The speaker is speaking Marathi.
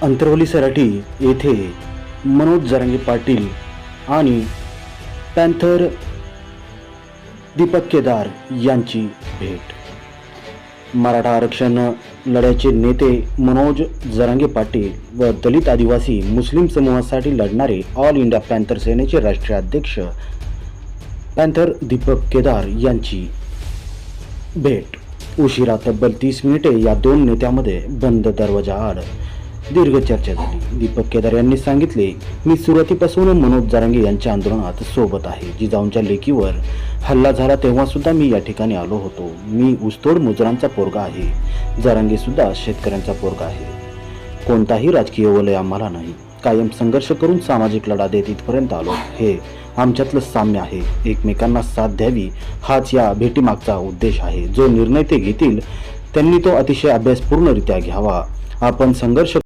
अंतरवली सराठी येथे मनोज जरांगे पाटील आणि पॅन्थर दीपक केदार यांची भेट. मराठा आरक्षण लढ्याचे नेते मनोज जरांगे पाटील व दलित आदिवासी मुस्लिम समूहासाठी लढणारे ऑल इंडिया पॅन्थर सेनेचे राष्ट्रीय अध्यक्ष पॅन्थर दीपक केदार यांची भेट. उशिरा तब्बल 30 मिनिटे या दोन नेत्यामध्ये बंद दरवाजाआड दीर्घ चर्चा झाली. दीपक केदार यांनी सांगितले, मी सुरुवातीपासून मनोज जरांगे यांच्या आंदोलनात सोबत आहे. जिजाऊंच्या लेकीवर हल्ला झाला तेव्हा सुद्धा मी या ठिकाणी आलो होतो. मी ऊसतोड मजुरांचा पोरगा आहे. जरांगे सुद्धा शेतकऱ्यांचा पोरगा आहे. कोणताही राजकीय वलय आम्हाला नाही. कायम संघर्ष करून सामाजिक लढा देत इथपर्यंत आलो. हे आमच्यातलं साम्य आहे. एकमेकांना साथ द्यावी हाच या भेटीमागचा उद्देश आहे. जो निर्णय ते घेतील त्यांनी तो अतिशय अभ्यासपूर्णरित्या घ्यावा. आपण संघर्ष